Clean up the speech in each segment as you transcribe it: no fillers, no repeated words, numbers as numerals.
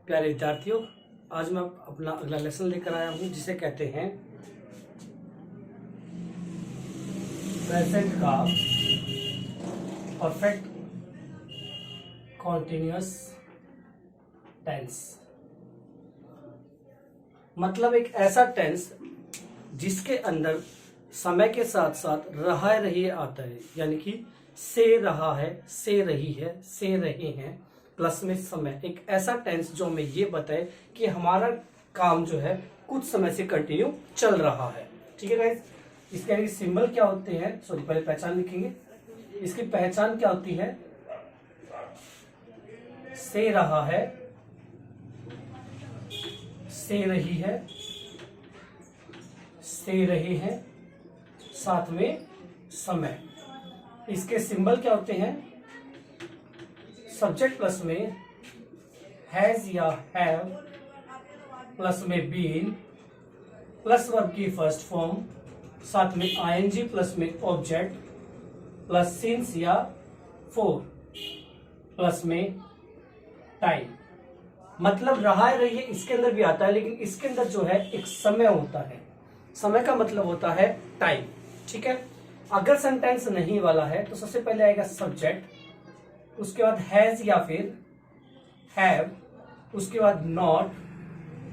प्यारे विद्यार्थियों, आज मैं अपना अगला लेसन लेकर आया हूं जिसे कहते हैं प्रेजेंट का परफेक्ट कॉन्टिन्यूअस टेंस। मतलब एक ऐसा टेंस जिसके अंदर समय के साथ साथ रहा रही आता है, यानी कि से रहा है, से रही है, से रहे हैं प्लस में समय। एक ऐसा टेंस जो हमें ये बताए कि हमारा काम जो है कुछ समय से कंटिन्यू चल रहा है। ठीक है गाइस, इसके सिंबल क्या होते हैं, सॉरी पहले पहचान लिखेंगे। इसकी पहचान क्या होती है? से रहा है, से रही है, से रहे हैं, साथ में समय। इसके सिंबल क्या होते हैं? सब्जेक्ट प्लस में हैज या हैव, प्लस में बीन, प्लस वर्ब की फर्स्ट फॉर्म, साथ में आईएनजी प्लस में ऑब्जेक्ट, प्लस सिंस या फोर, प्लस में टाइम। मतलब रहा है रही है इसके अंदर भी आता है, लेकिन इसके अंदर जो है एक समय होता है। समय का मतलब होता है टाइम। ठीक है, अगर सेंटेंस नहीं वाला है तो सबसे पहले आएगा सब्जेक्ट, उसके बाद हैज या फिर हैव, उसके बाद नॉट,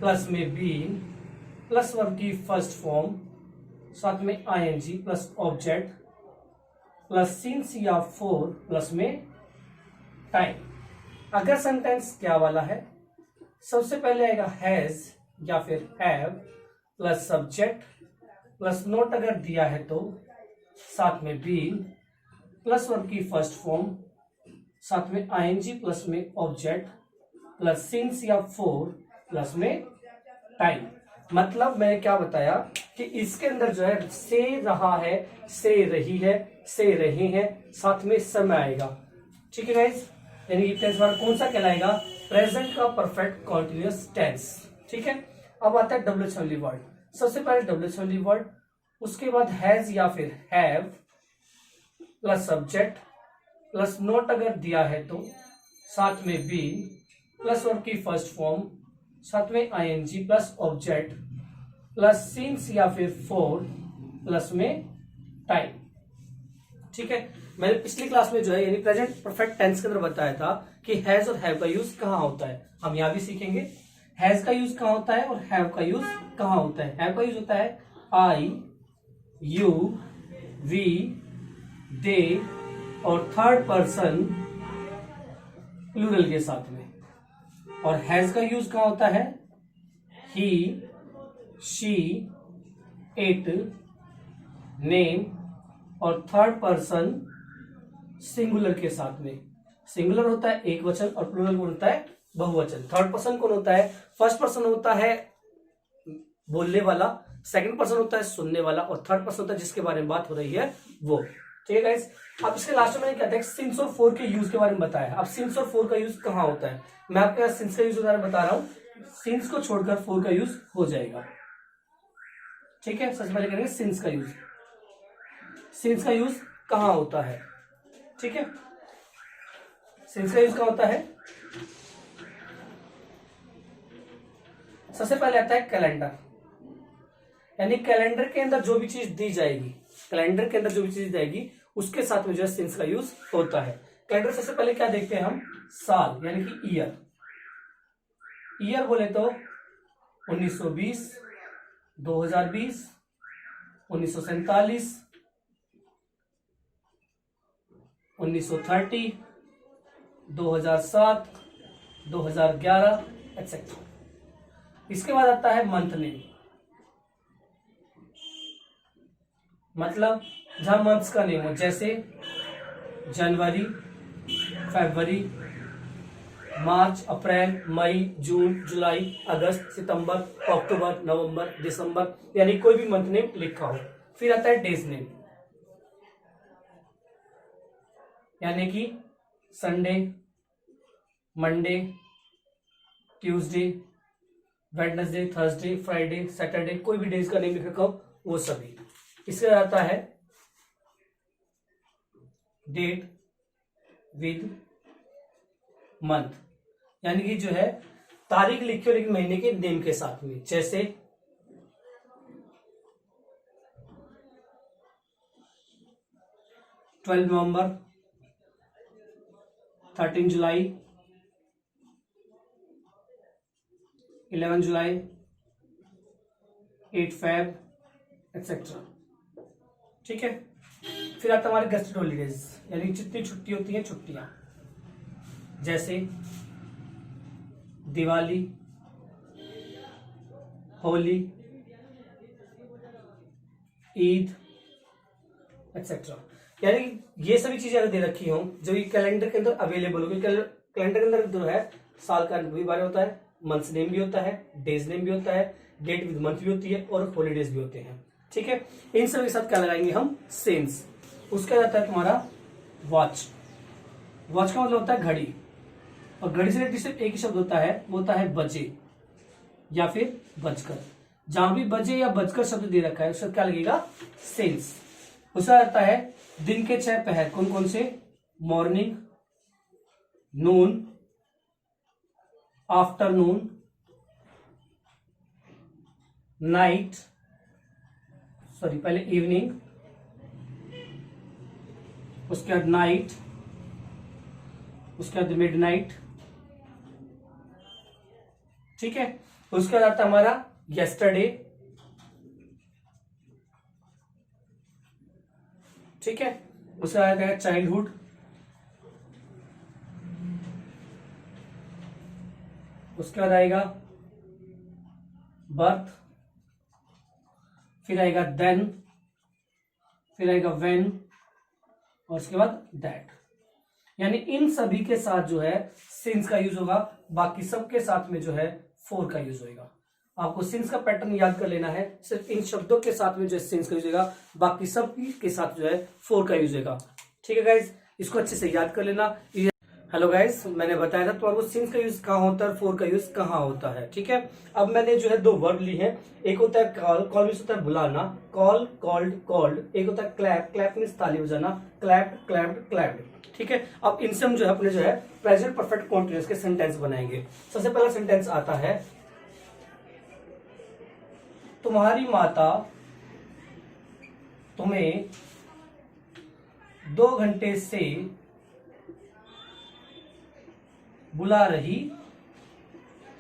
प्लस में बीन, प्लस वर्ब की फर्स्ट फॉर्म, साथ में ING plus object, plus since या फोर, प्लस में टाइम। अगर सेंटेंस क्या वाला है, सबसे पहले आएगा हैज या फिर have, plus subject, plus not अगर दिया है तो, साथ में बीन, प्लस वर्ब की फर्स्ट फॉर्म, साथ में आईएनजी प्लस में ऑब्जेक्ट, प्लस सिंस या फोर, प्लस में टाइम। मतलब मैंने क्या बताया कि इसके अंदर जो है से रहा है, से रही है, से रहे हैं, साथ में समय आएगा। ठीक है गाइस, यानी कि टेंस हमारा कौन सा कहलाएगा? प्रेजेंट का परफेक्ट कॉन्टिन्यूअस टेंस। ठीक है, अब आता है डब्ल्यूएच ओनली वर्ड। सबसे पहले डब्ल्यूएच ओनली वर्ड, उसके बाद हैज या फिर have, plus subject, plus not अगर दिया है तो, साथ में बीन, प्लस वर्ब की फर्स्ट फॉर्म, साथ में ING plus object, plus since या फिर फोर, प्लस में टाइम। ठीक है, मैंने पिछली क्लास में जो है यानी प्रेजेंट परफेक्ट टेंस के अंदर बताया था कि हैज और हैव का यूज कहां होता है। हम यहां भी सीखेंगे हैज का यूज कहां होता है और हैव का यूज कहां होता है। हैव का यूज होता है आई, यू, वी, दे और थर्ड पर्सन प्लूरल के साथ में। और हैज का यूज कहां होता है? ही, शी, इट, नेम और थर्ड पर्सन सिंगुलर के साथ में। सिंगुलर होता है एक वचन और प्लूरल होता है बहुवचन। थर्ड पर्सन कौन होता है? फर्स्ट पर्सन होता है बोलने वाला, सेकंड पर्सन होता है सुनने वाला और थर्ड पर्सन होता है जिसके बारे में बात हो रही है वो। ठीक है गाइस, अब इसके लास्ट में मैंने क्या था, सिंस और फोर के यूज के बारे में बताया। अब सिंस और फोर का यूज कहां होता है, मैं आपके यहाँ सिंस का यूज बता रहा हूं। सिंस को छोड़कर फोर का यूज हो जाएगा। ठीक है, सबसे पहले करेंगे सिंस का यूज। सिंस का यूज कहां होता है? ठीक है, सिंस का यूज कहां होता है? सबसे पहले आता है कैलेंडर, यानी कैलेंडर के अंदर जो भी चीज दी जाएगी, कैलेंडर के अंदर जो भी चीज जाएगी उसके साथ में जो है सिंस का यूज होता है। कैलेंडर सबसे पहले क्या देखते हैं हम? साल, यानी कि ईयर। ईयर बोले तो 1920, 2020, 1947, 1930, 2007, 2011 एक्सेट्रा। इसके बाद आता है मंथ नेम, मतलब जहां मंथ्स का नेम हो, जैसे जनवरी, फरवरी, मार्च, अप्रैल, मई, जून, जुलाई, अगस्त, सितंबर, अक्टूबर, नवंबर, दिसंबर, यानी कोई भी मंथ नेम लिखा हो। फिर आता है डेज नेम, यानी कि Sunday, Monday, Tuesday, Wednesday, Thursday, Friday, Saturday, कोई भी डेज का नेम लिख रखा हो वो सभी। इसके बाद आता है डेट विद मंथ, यानी कि जो है तारीख लिखी हो लेकिन महीने के नेम के साथ में, जैसे 12 नवंबर, 13 जुलाई, 11 जुलाई, 8 फेब एक्सेट्रा। ठीक है, फिर आता हमारे गस्टेड हॉलीडेज, यानी जितनी छुट्टी होती हैं छुट्टियां, जैसे दिवाली, होली, ईद एक्सेट्रा। यानी ये सभी चीजें अगर दे रखी हों जो ये कैलेंडर के अंदर अवेलेबल हो, कैलेंडर के अंदर जो है साल का भी बारे होता है, मंथ्स नेम भी होता है, डेज नेम भी होता है, डेट विद मंथ भी होती है और हॉलीडेज भी होते हैं। ठीक है, इन सब के साथ क्या लगाएंगे हम, सेंस। उसका जाता है तुम्हारा वॉच। वॉच का मतलब होता है घड़ी, और घड़ी से रिलेटेड सिर्फ एक ही शब्द होता है, वो होता है बजे या फिर बजकर। जहां भी बजे या बजकर शब्द दे रखा है उसका क्या लगेगा, सेंस। उसका आता है दिन के 6 पहर, कौन कौन से, मॉर्निंग, नून, आफ्टरनून, नाइट, सॉरी पहले इवनिंग, उसके बाद नाइट, उसके बाद मिडनाइट। ठीक है, उसके बाद आता है हमारा यस्टरडे। ठीक है, उसके बाद आता है चाइल्डहुड, उसके बाद आएगा बर्थ, फिर आएगा देन, फिर आएगा व्हेन, और उसके बाद दैट। यानी इन सभी के साथ जो है सिंस का यूज होगा, बाकी सब के साथ में जो है फोर का यूज होगा। आपको सिंस का पैटर्न याद कर लेना है, सिर्फ इन शब्दों के साथ में जो है सिंस का यूज होगा, बाकी सब के साथ जो है फोर का यूज होगा। ठीक है गाइज, इसको अच्छे से याद कर लेना। हेलो गाइज, मैंने बताया था तुम्हारे को सिंस का यूज कहाँ होता है, फोर का यूज कहाँ होता है। ठीक है, अब मैंने जो है दो वर्ब ली है, एक होता है कॉल, कॉल मीन्स होता है बुलाना, कॉल, कॉल्ड, कॉल्ड। एक होता है क्लैप, क्लैप मीन्स ताली बजाना, क्लैप्ड, क्लैप्ड, क्लैप्ड। ठीक है, अब इनसे हम जो है अपने जो है प्रेजेंट परफेक्ट कॉन्टिन्यूअस के सेंटेंस बनाएंगे। सबसे पहला सेंटेंस आता है, तुम्हारी माता तुम्हें 2 घंटे से बुला रही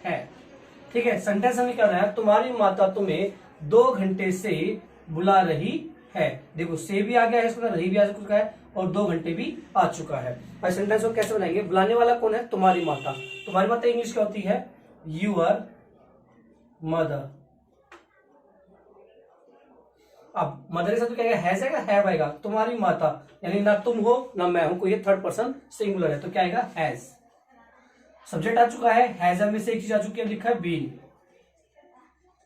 है। ठीक है, सेंटेंस हमें क्या है, तुम्हारी माता तुम्हें 2 घंटे से बुला रही है। देखो से भी आ गया है, इसमें रही भी आ चुका है और 2 घंटे भी आ चुका है। और सेंटेंस को कैसे बनाएंगे, बुलाने वाला कौन है, तुम्हारी माता। तुम्हारी माता इंग्लिश क्या होती है, यूर मदर। अब मदर के साथ तो क्या हैज आएगा, हैव आएगा। तुम्हारी माता यानी ना तुम हो ना मैं हूं, कोई थर्ड पर्सन सिंगुलर है तो क्या आएगा, हैज। सब्जेक्ट आ चुका है, हैज में से एक चीज आ चुकी है, लिखा है बीन।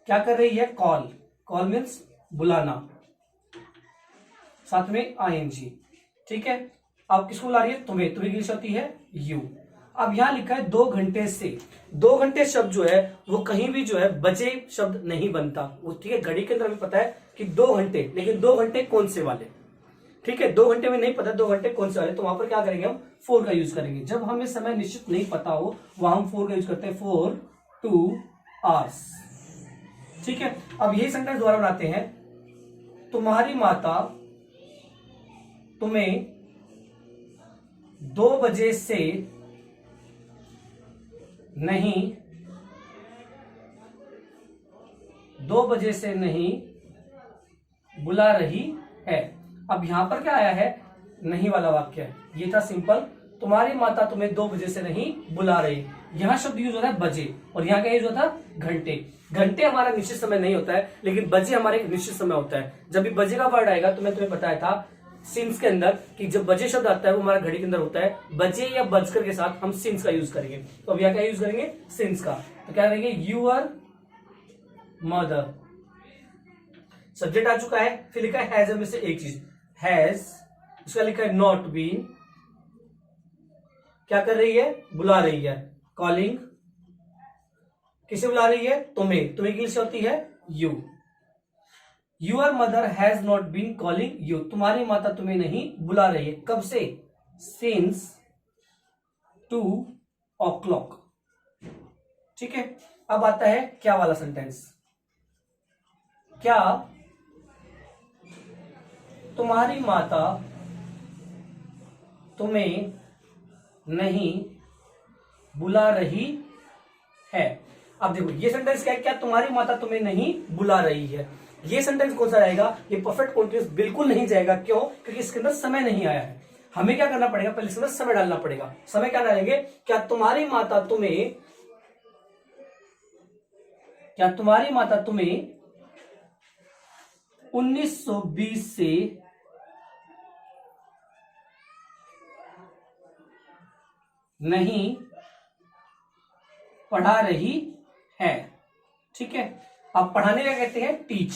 क्या कर रही है, कॉल, कॉल मीन्स बुलाना, साथ में आईएनजी। ठीक है, अब किसको बुला रही है, तुम्हें, तुम्हें इंग्लिश होती है यू। अब यहां लिखा है 2 घंटे से। 2 घंटे शब्द जो है वो कहीं भी जो है बजे शब्द नहीं बनता वो। ठीक है, घड़ी के अंदर हमें पता है कि 2 घंटे, लेकिन 2 घंटे कौन से वाले। ठीक है, 2 घंटे में नहीं पता 2 घंटे कौन से वाले, तो वहां पर क्या करेंगे, हम 4 का यूज करेंगे। जब हमें समय निश्चित नहीं पता हो वहां हम 4 का यूज करते हैं, 4 2 आवर्स। ठीक है, अब यही सेंटेंस दोबारा बनाते हैं, तुम्हारी माता तुम्हें 2 बजे से नहीं, 2 बजे से नहीं बुला रही है। अब यहां पर क्या आया है, नहीं वाला वाक्य है। ये था सिंपल, तुम्हारी माता तुम्हें 2 बजे से नहीं बुला रही। यहां शब्द यूज होता है बजे, और यहां का यूज होता है घंटे। घंटे हमारा निश्चित समय नहीं होता है, लेकिन बजे हमारे निश्चित समय होता है। जब भी बजे का वर्ड आएगा तो मैं तुम्हें बताया था सिंस के अंदर कि जब बजे शब्द आता है वो हमारा घड़ी के अंदर होता है। बजे या बजकर के साथ हम सिंस का यूज करेंगे। तो अब यहाँ क्या यूज करेंगे, सिंस का। तो क्या करेंगे, यूर मदर। सब्जेक्ट आ चुका है, फिर लिखा है हैज में से एक चीज, हैज। उसका लिखा है नॉट बीन। क्या कर रही है, बुला रही है, कॉलिंग। किसे बुला रही है, तुम्हें, तुम्हें इंग्लिश होती है you. Your mother has not been calling you. तुम्हारी माता तुम्हें नहीं बुला रही है, कब से, सिंस 2 o'clock। ठीक है, अब आता है क्या वाला सेंटेंस। क्या तुम्हारी माता तुम्हें नहीं बुला रही है। अब देखो ये सेंटेंस क्या है, क्या तुम्हारी माता तुम्हें नहीं बुला रही है। ये सेंटेंस कौन सा रहेगा, ये परफेक्ट कॉन्टिन्यूअस बिल्कुल नहीं जाएगा। क्यों, क्योंकि इसके अंदर समय नहीं आया है। हमें क्या करना पड़ेगा, पहले इसके अंदर समय डालना पड़ेगा। समय क्या डालेंगे, क्या तुम्हारी माता तुम्हें 1920 से नहीं पढ़ा रही है। ठीक है, अब पढ़ाने का कहते हैं टीच।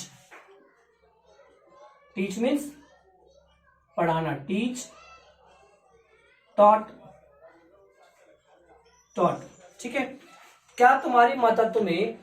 टीच मीन्स पढ़ाना, टीच, टॉट, टॉट। ठीक है, क्या तुम्हारी माता तुम्हें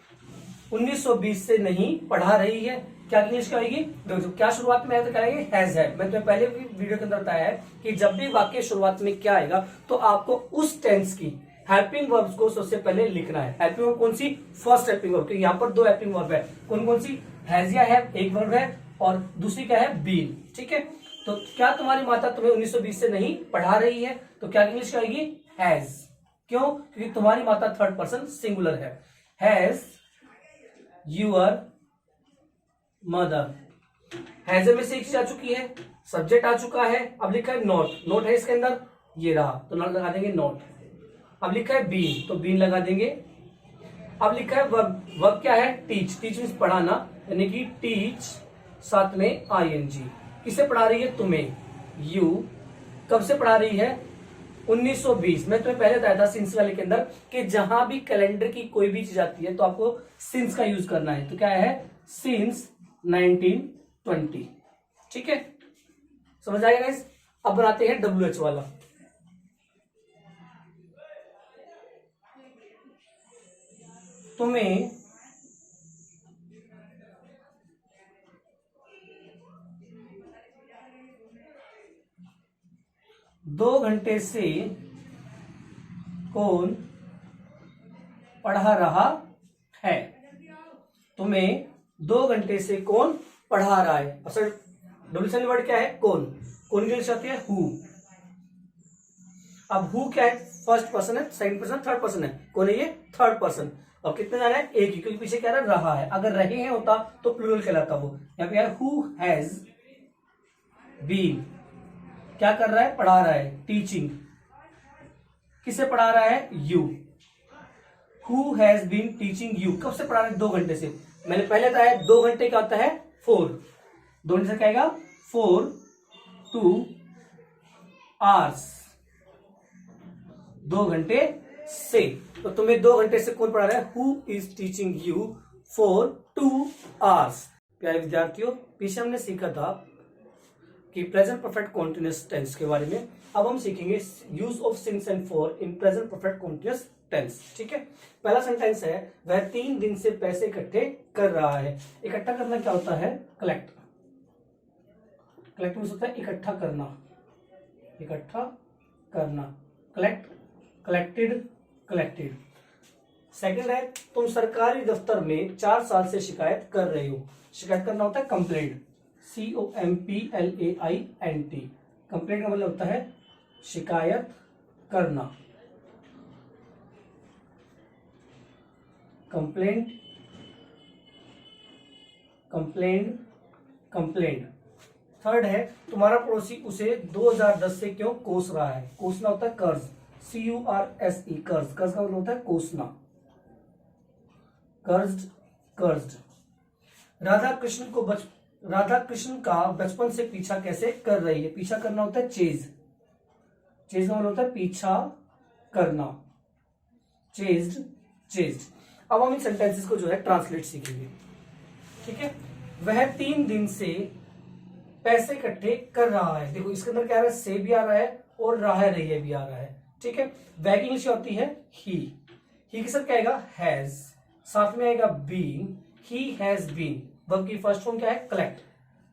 1920 से नहीं पढ़ा रही है। क्या इंग्लिश क्या आएगी, देखो क्या शुरुआत में है तो क्या आएगी, हैज है। मैं तुम्हें पहले भी वीडियो के अंदर बताया है कि जब भी वाक्य शुरुआत में क्या आएगा तो आपको उस टेंस की हेल्पिंग वर्ब्स को सबसे पहले लिखना है। हेल्पिंग वर्ब कौन सी, फर्स्ट हेल्पिंग वर्ब, क्योंकि यहाँ पर 2 हेल्पिंग वर्ब है। कौन कौन सी, हैज या हैव एक वर्ब है और दूसरी क्या है, बीन। ठीक है, तो क्या तुम्हारी माता तुम्हें 1920 से नहीं पढ़ा रही है, तो क्या इंग्लिश क्या आएगी, हैज। क्यों, क्योंकि तुम्हारी माता थर्ड पर्सन सिंगुलर है। Has your mother. हैज में से एक चीज आ चुकी है, सब्जेक्ट आ चुका है। अब लिखा है नॉट, नॉट है इसके अंदर, ये रहा तो नॉट लगा देंगे नॉट। अब लिखा है बीन तो बीन लगा देंगे। अब लिखा है वर्ब, वर्ब क्या है, टीच। टीच मीन्स पढ़ाना, यानी कि टीच साथ में आईएनजी। किसे पढ़ा रही है, तुम्हें, यू। कब से पढ़ा रही है, 1920। मैं तुम्हें पहले बताया था सिंस वाले के अंदर कि जहां भी कैलेंडर की कोई भी चीज आती है तो आपको सिंस का यूज करना है। तो क्या है, सिंस 1920। ठीक है, समझ आएगा गाइस। अब बनाते हैं WH वाला। तुम्हें 2 घंटे से कौन पढ़ा रहा है। तुम्हें 2 घंटे से कौन पढ़ा रहा है। असल डब्ल्यूएच वर्ड क्या है, कौन। कौन के लिए आती है, हु। अब हु क्या है, फर्स्ट पर्सन है, सेकंड पर्सन, थर्ड पर्सन है। कौन है ये, थर्ड पर्सन। अब कितने जाना है, एक ही, क्योंकि पीछे क्या रहा है। अगर रहे हैं होता तो प्लूरल कहलाता वो। यहाँ पे है हु हैज बीन, क्या कर रहा है, पढ़ा रहा है, टीचिंग। किसे पढ़ा रहा है, you. Who has been teaching you, कब से पढ़ा रहा है, 2 घंटे से। मैंने पहले बताया 2 घंटे का आता है 4, 2 घंटे से क्या आएगा, 4 2 आवर्स, 2 घंटे से। तो तुम्हें 2 घंटे से कौन पढ़ा रहा है, who is teaching you for 2 hours. प्यारे विद्यार्थियों, पीछे हमने सीखा था कि प्रेजेंट परफेक्ट कॉन्टिन्यूअस टेंस के बारे में। अब हम सीखेंगे use of since and for in present perfect continuous tense. ठीक है, पहला सेंटेंस है, वह 3 दिन से पैसे इकट्ठे कर रहा है। इकट्ठा करना क्या होता है, कलेक्ट। कलेक्ट मीन्स होता है इकट्ठा करना, इकट्ठा करना, कलेक्ट, कलेक्टेड, कलेक्टेड। सेकंड है, तुम सरकारी दफ्तर में 4 साल से शिकायत कर रहे हो। शिकायत करना होता है कंप्लेंट, COMPLAINT। कंप्लेंट का मतलब होता है शिकायत करना, कंप्लेंट, कंप्लेंट, कंप्लेंट। थर्ड है, तुम्हारा पड़ोसी उसे 2010 से क्यों कोस रहा है। कोसना होता है कर्ज, CURSE, कर्ज। कर्ज का मतलब होता है कोसना, कर्ज, कर्ज। राधा कृष्ण का बचपन से पीछा कैसे कर रही है। पीछा करना होता है चेज, चेज का मतलब होता है पीछा करना, चेज्ड, चेज्ड। अब हम इन सेंटेंसेस को जो है ट्रांसलेट सीखेंगे। ठीक है, वह 3 दिन से पैसे इकट्ठे कर रहा है। देखो इसके अंदर क्या आ रहा है, से भी आ रहा है और रहा रही है भी आ रहा है। ठीक है, वह की इंग्लिश होती है ही। ही के साथ क्या आएगा, हैज, साथ में आएगा been, he has been. Verb की फर्स्ट फॉर्म क्या है, कलेक्ट,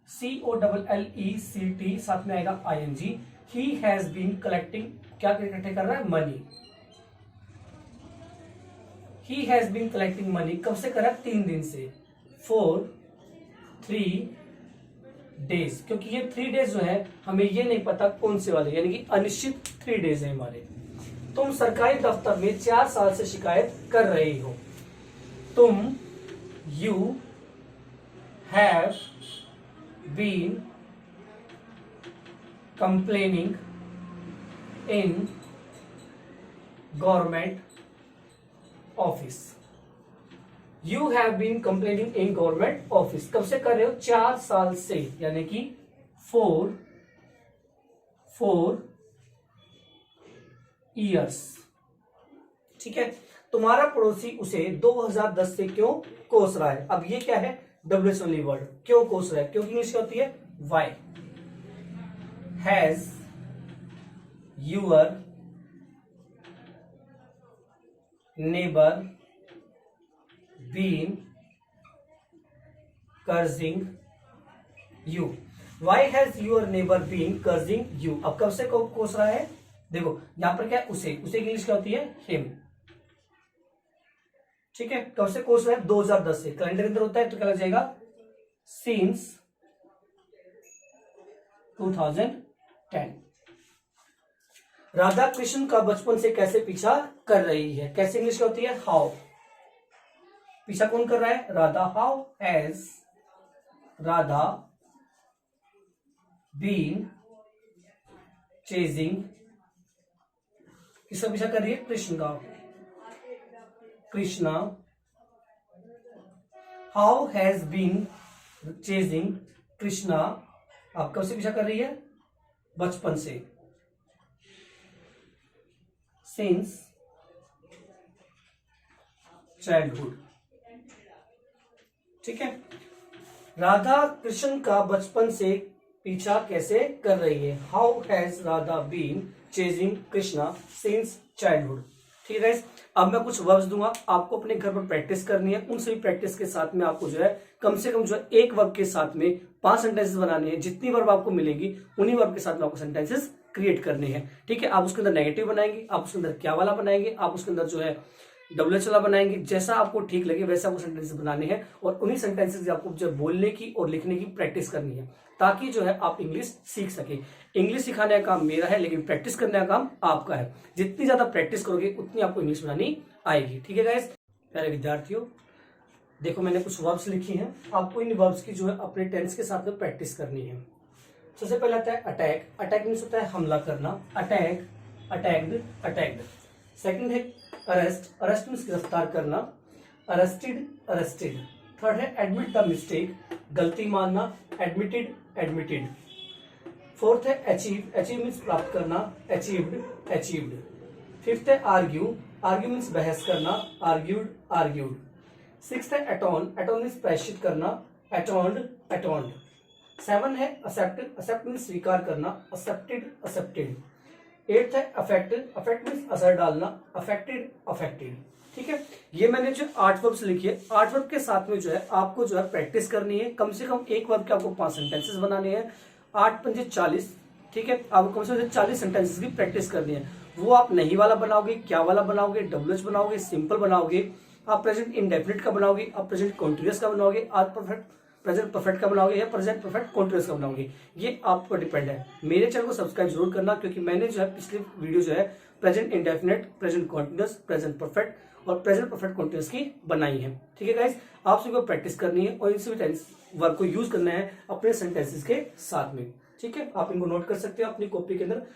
COLLECT, साथ में आएगा ING। He has been collecting, क्या इकट्ठे कर रहा है, money. He has been collecting money, कब से करा, 3 दिन से, फॉर 3 डेज, क्योंकि ये 3 डेज जो है हमें ये नहीं पता कौन से वाले, यानी कि अनिश्चित 3 डेज है हमारे। तुम सरकारी दफ्तर में 4 साल से शिकायत कर रहे हो। तुम, you have been complaining in government office. You have been complaining in government office, कब से कर रहे हो, 4 साल से, यानी कि 4 ईयर्स। ठीक है। तुम्हारा पड़ोसी उसे 2010 से क्यों कोस रहा है। अब ये क्या है, डब्ल्यूएच ओनली वर्ड, क्यों कोस रहा है, क्योंकि इंग्लिश क्या होती है, why. Has your neighbour been cursing you. Why has your neighbour been cursing you. अब कब से कोस रहा है, देखो यहां पर क्या है, उसे की इंग्लिश क्या होती है, हिम। ठीक है, कब से कोस रहा है, 2010 से, कैलेंडर के अंदर होता है तो क्या लग जाएगा, सिंस 2010। राधा कृष्ण का बचपन से कैसे पीछा कर रही है, कैसे इंग्लिश क्या होती है, हाउ। पीछा कौन कर रहा है, Radha. How has Radha been chasing, किसका पीछा कर रही है, कृष्ण का, Krishna. How has been chasing Krishna, आप कब से पीछा कर रही है, बचपन से, सिंस चाइल्डहुड। ठीक है। राधा कृष्ण का बचपन से पीछा कैसे कर रही है, how has Radha been chasing Krishna since childhood. ठीक है। अब मैं कुछ वर्ब्स दूंगा, आपको अपने घर पर प्रैक्टिस करनी है। उन सभी प्रैक्टिस के साथ में आपको जो है कम से कम जो है एक वर्ब के साथ में 5 सेंटेंसेस बनाने हैं। जितनी वर्ब आपको मिलेगी उन्हीं वर्ब के साथ में आपको सेंटेंसेस क्रिएट करने हैं। ठीक है। आप उसके अंदर नेगेटिव बनाएंगे, आप उसके अंदर क्या वाला बनाएंगे, आप उसके अंदर जो है डब्ल्यूएच वाला बनाएंगे, जैसा आपको ठीक लगे वैसा आपको सेंटेंसेस बनाने हैं। और उन्हीं सेंटेंसेस आपको जो बोलने की और लिखने की प्रैक्टिस करनी है, ताकि जो है आप इंग्लिश सीख सके। इंग्लिश सिखाने का काम मेरा है, लेकिन प्रैक्टिस करने का काम आपका है। जितनी ज्यादा प्रैक्टिस करोगे उतनी आपको इंग्लिश बनानी आएगी। ठीक है गाइस। प्यारे विद्यार्थियों, देखो मैंने कुछ वर्ब्स लिखी हैं, आपको इन वर्ब्स की जो है अपने टेंस के साथ में प्रैक्टिस करनी है। सबसे पहले आता है अटैक। अटैक मीन्स होता है हमला करना, अटैक, अटैक्ड, अटैक्ड। सेकंड है अरेस्ट। अरेस्ट मीन्स गिरफ्तार करना, अरेस्टेड, अरेस्टेड। थर्ड है एडमिट द मिस्टेक, गलती मानना, एडमिटेड, एडमिटेड। फोर्थ है अचीव। अचीव मीन्स प्राप्त करना, अचीव्ड, अचीव्ड। फिफ्थ है आर्ग्यू। आर्ग्यू मीन्स बहस करना, आर्ग्यूड, आर्ग्यूड। सिक्स्थ है अटोन। अटोन मीन्स प्रायश्चित करना, अटोन्ड, अटोन्ड। 7 है एक्सेप्ट। एक्सेप्ट मीन्स स्वीकार करना, एक्सेप्टेड, एक्सेप्टेड। 8th है अफेक्ट। अफेक्ट मीन्स असर डालना, अफेक्टेड, अफेक्टेड। ठीक है। ये मैंने जो 8 वर्ब्स लिखी है, 8 वर्ब के साथ में जो है आपको जो है प्रैक्टिस करनी है। कम से कम एक वर्ब के आपको 5 सेंटेंसेस बनाने हैं, 8 पंजे 40। ठीक है। आपको कम से कम 40 सेंटेंसेस की प्रैक्टिस करनी है। वो आप नहीं वाला बनाओगे, क्या वाला बनाओगे, डब्ल्यूएच बनाओगे, सिंपल बनाओगे, आप प्रेजेंट इंडेफिनिट का बनाओगे, आप प्रेजेंट कॉन्टिन्यूअस का बनाओगे, आप प्रेजेंट परफेक्ट का बनाओगे या प्रेजेंट परफेक्ट कॉन्टिन्यूअस का बनाओगे, ये आप पर डिपेंड है। मेरे चैनल को सब्सक्राइब जरूर करना, क्योंकि मैंने जो है पिछली वीडियो जो है present indefinite, present continuous, present perfect और प्रेजेंट परफेक्ट कॉन्टिन्यूअस की बनाई है। ठीक है गाइस। आप सभी को प्रैक्टिस करनी है और इन सभी टेंस वर्ब को यूज करना है अपने सेंटेंसेस के साथ में। ठीक है। आप इनको नोट कर सकते हो अपनी कॉपी के अंदर।